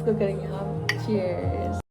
तो करेंगे हम cheers.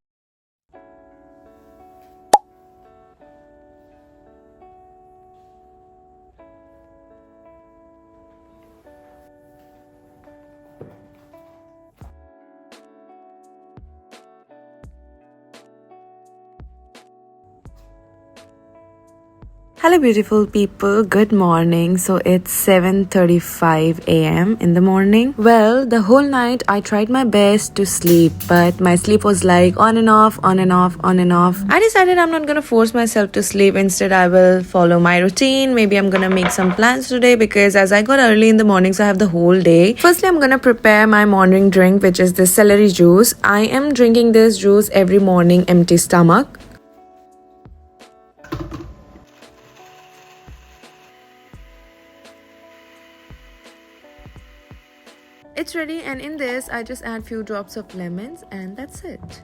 Hello beautiful people, good morning. So it's 7:35 a.m. in the morning. Well, the whole night I tried my best to sleep, but my sleep was like on and off, on and off, on and off. I decided I'm not gonna force myself to sleep. Instead, I will follow my routine. Maybe I'm gonna make some plans today because as I got early in the morning, so I have the whole day. Firstly, I'm gonna prepare my morning drink, which is this celery juice. I am drinking this juice every morning, empty stomach. It's ready, and in this I just add few drops of lemons and that's it.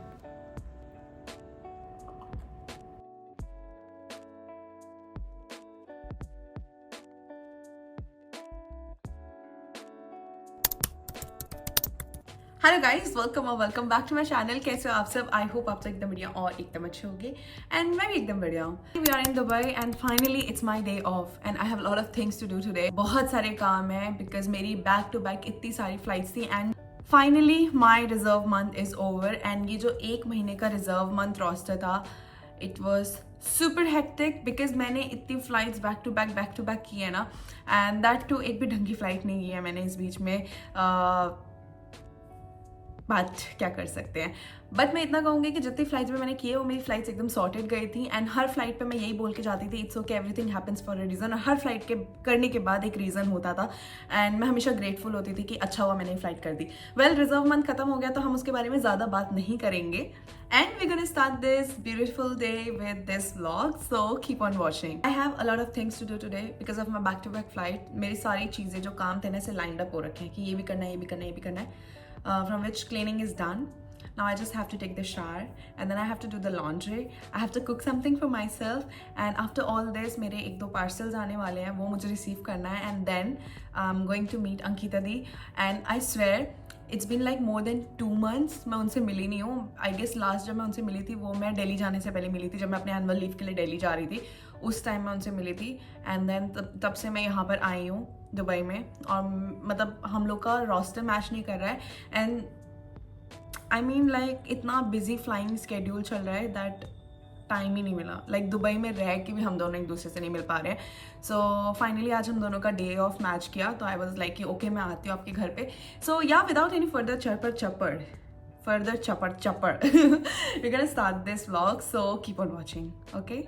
Hello guys, welcome back to my channel. कैसे हो आप सब? I hope आप सब एकदम बढ़िया और एकदम अच्छे होंगे एंड मैं भी एकदम बढ़िया हूँ। We are in Dubai and finally it's my day off and I have lot of things to do today. बहुत सारे काम हैं बिकॉज मेरी बैक टू बैक इतनी सारी फ्लाइट्स थी and finally my reserve month is over. And ये जो एक महीने का रिजर्व मंथ रोस्टर था, it was super hectic because मैंने इतनी फ्लाइट्स बैक टू बैक की है ना, एंड दैट टू एक भी ढंग की फ्लाइट नहीं की है मैंने इस बीच में। बात क्या कर सकते हैं, बट मैं इतना कहूँगी कि जितनी फ्लाइट्स में मैंने किए वो मेरी फ्लाइट्स एकदम सॉर्टेड गई थी एंड हर फ्लाइट पे मैं यही बोल के जाती थी, it's okay, everything happens for a reason. और हर फ्लाइट के करने के बाद एक रीज़न होता था एंड मैं हमेशा ग्रेटफुल होती थी कि अच्छा हुआ मैंने फ्लाइट कर दी। वेल, रिजर्व मंथ खत्म हो गया तो हम उसके बारे में ज़्यादा बात नहीं करेंगे and we gonna start this beautiful day with this vlog, so keep on watching. I have a lot of things to do today because of my back to back flight. मेरी सारी चीज़ें जो काम थे ना से लाइंड अप हो रखे हैं कि ये भी करना है, ये भी करना है, ये भी करना है। From which cleaning is done. Now I just have to take the shower and then I have to do the laundry. I have to cook something for myself and after all this मेरे एक दो parcels आने वाले हैं, वो मुझे receive करना है and then I'm going to meet Ankita Di and I swear it's been like more than 2 months मैं उनसे मिली नहीं हूँ। I guess last जब मैं उनसे मिली थी वो मैं दिल्ली जाने से पहले मिली थी, जब मैं अपने एनुअल लीव के लिए दिल्ली जा रही थी उस टाइम मैं उनसे मिली थी एंड देन तब से मैं यहाँ पर आई हूँ दुबई में। और मतलब हम लोग का रोस्टर मैच नहीं कर रहा है एंड आई मीन लाइक इतना बिजी फ्लाइंग स्केड्यूल चल रहा है दैट टाइम ही नहीं मिला। लाइक दुबई में रह के भी हम दोनों एक दूसरे से नहीं मिल पा रहे हैं। सो फाइनली आज हम दोनों का डे ऑफ मैच किया तो आई वॉज लाइक कि ओके मैं आती हूँ आपके घर पे। So yeah without any further चप्पड़ we're gonna start this vlog, so keep on watching, okay?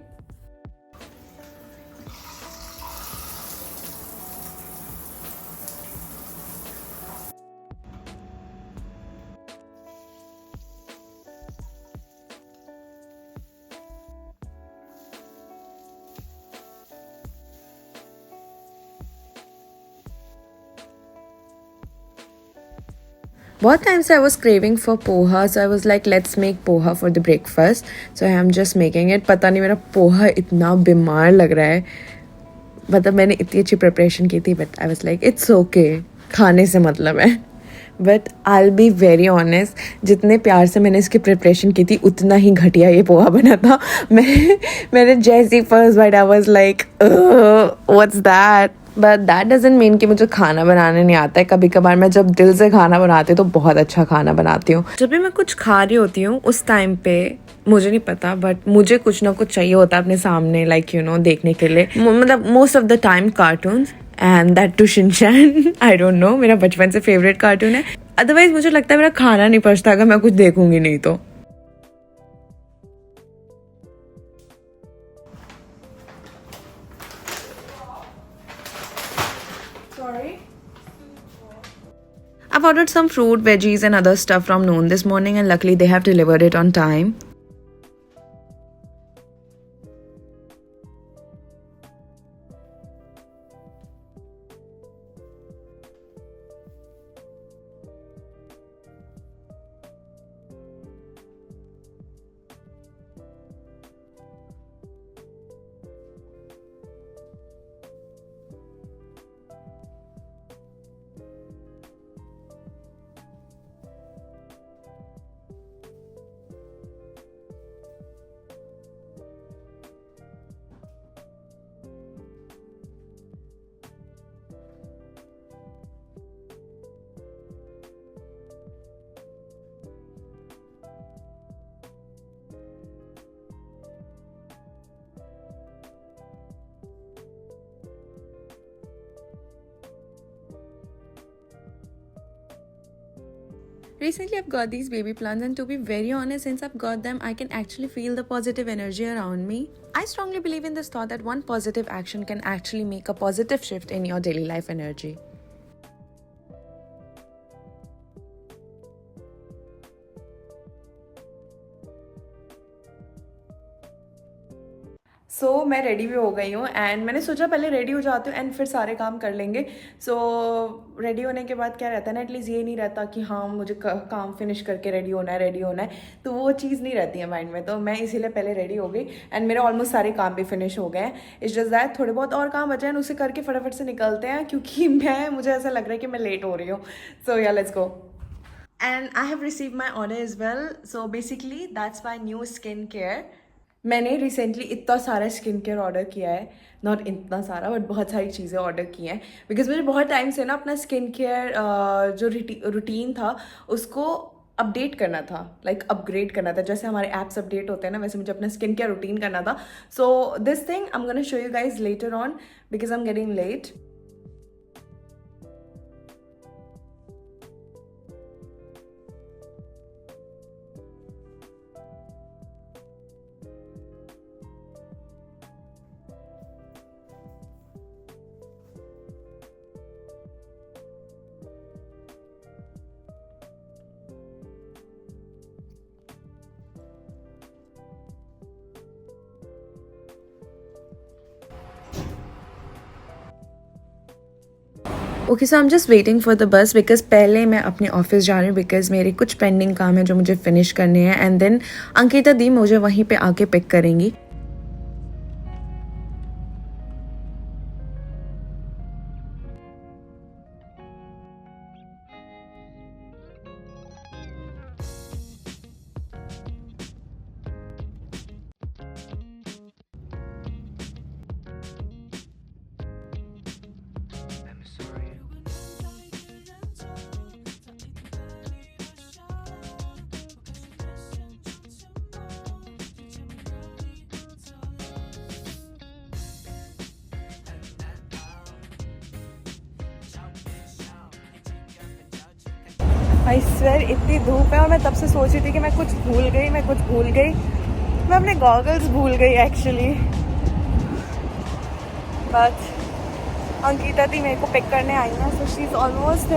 बहुत टाइम से I was craving for poha, so I was like let's make poha for the breakfast. So I am just making it. पता नहीं मेरा पोहा इतना बीमार लग रहा है, मतलब मैंने इतनी अच्छी प्रिपरेशन की थी but I was like it's okay, खाने से मतलब है। But I will be very honest, जितने प्यार से मैंने इसकी प्रिपरेशन की थी उतना ही घटिया ये पोहा बना था। मैंने जैसी first bite I was like what's that. But that doesn't mean कि मुझे खाना बनाने नहीं आता है। कभी कभार मैं जब दिल से खाना बनाती हूँ तो बहुत अच्छा खाना बनाती हूँ। जब भी मैं कुछ खा रही होती हूँ उस टाइम पे मुझे नहीं पता बट मुझे कुछ ना कुछ चाहिए होता है अपने सामने, लाइक यू नो देखने के लिए। मतलब most of the time cartoons and that too Shinchan. I don't know, मेरा बचपन से फेवरेट कार्टून है। अदरवाइज मुझे लगता है मेरा खाना नहीं पचता अगर मैं कुछ देखूंगी नहीं तो। I've ordered some fruit, veggies and other stuff from Noon this morning and luckily they have delivered it on time. Recently, I've got these baby plants, and to be very honest, since I've got them, I can actually feel the positive energy around me. I strongly believe in this thought that one positive action can actually make a positive shift in your daily life energy. सो मैं ready भी हो गई हूँ and मैंने सोचा पहले ready हो जाती हूँ एंड फिर सारे काम कर लेंगे. सो रेडी होने के बाद क्या रहता है ना, एटलीस्ट ये नहीं रहता कि हाँ मुझे काम फिनिश करके रेडी होना है, तो वो चीज़ नहीं रहती है माइंड में. तो मैं इसीलिए पहले रेडी हो गई एंड मेरे ऑलमोस्ट सारे काम भी फिनिश हो गए हैं. इट्स जस्ट दैट थोड़े बहुत और काम बचे हैं, उसे करके फटाफट से निकलते हैं क्योंकि मुझे ऐसा लग रहा है कि मैं लेट हो रही हूँ. सो या let's go. And I have received my order as well. So basically that's my new skincare. मैंने रिसेंटली इतना सारा स्किन केयर ऑर्डर किया है, नॉट इतना सारा बट बहुत सारी चीज़ें ऑर्डर की हैं बिकॉज मुझे बहुत टाइम से ना अपना स्किन केयर जो रूटीन था उसको अपडेट करना था, लाइक अपग्रेड करना था. जैसे हमारे ऐप्स अपडेट होते हैं ना, वैसे मुझे अपना स्किन केयर रूटीन करना था. So this thing I am gonna show you guys later on because I am getting late. Okay, so I am just waiting for the bus because पहले मैं अपने ऑफिस जा रही हूँ बिकॉज मेरे कुछ पेंडिंग काम है जो मुझे फिनिश करने हैं एंड देन अंकिता दी मुझे वहीं पे आके पिक करेंगी. आई स्वेयर इतनी धूप है और मैं तब से सोच रही थी कि मैं कुछ भूल गई. मैं अपने गॉगल्स भूल गई एक्चुअली. बट अंकिता दी मेरे को पिक करने आई ना, so she is almost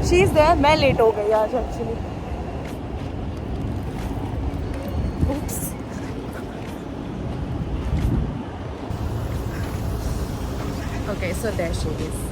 she is there. मैं लेट हो गई आज actually. Okay, so there she is.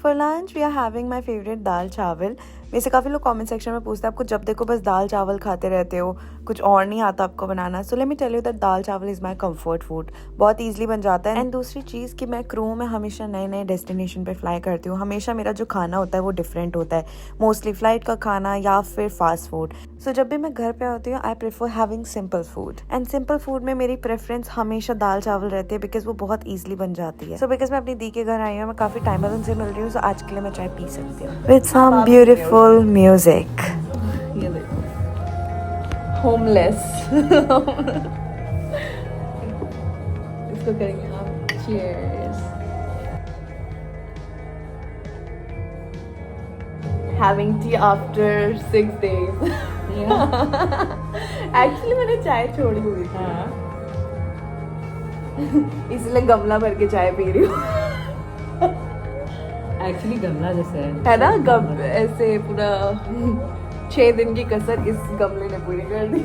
For lunch we are having my favorite dal chawal. मेरे से काफ़ी लोग कमेंट सेक्शन में पूछते हैं आपको जब देखो बस दाल चावल खाते रहते हो, कुछ और नहीं आता आपको बनाना. So let me tell you that dal chawal is my comfort food. बहुत ईजिली बन जाता है. एंड दूसरी चीज़ कि मैं क्रू में हमेशा नए नए डेस्टिनेशन पे फ्लाई करती हूँ. हमेशा मेरा जो खाना होता है वो डिफरेंट होता है, मोस्टली फ्लाइट का खाना या फिर फास्ट फूड. सो जब भी मैं घर पे आती हूँ I prefer having simple food. And simple food में मेरी प्रेफरेंस हमेशा दाल चावल रहती है बिकॉज वो बहुत ईजिली बन जाती है. सो बिकॉज मैं अपनी दी के घर आई हूँ, मैं काफ़ी टाइम बाद उनसे मिल रही हूँ, सो आज के लिए मैं चाय पी सकती हूँ विद सम ब्यूटीफुल म्यूजिक. ये देखो होमलेस. इसको करेंगे हम cheers. Having tea after 6 days. Actually मैंने चाय छोड़ी हुई थी. इसलिए गमला भर के चाय पी रही हूँ. एक्चुअली गमला जैसे है ना, ऐसे पूरा 6 दिन की कसर इस गमले ने पूरी कर दी.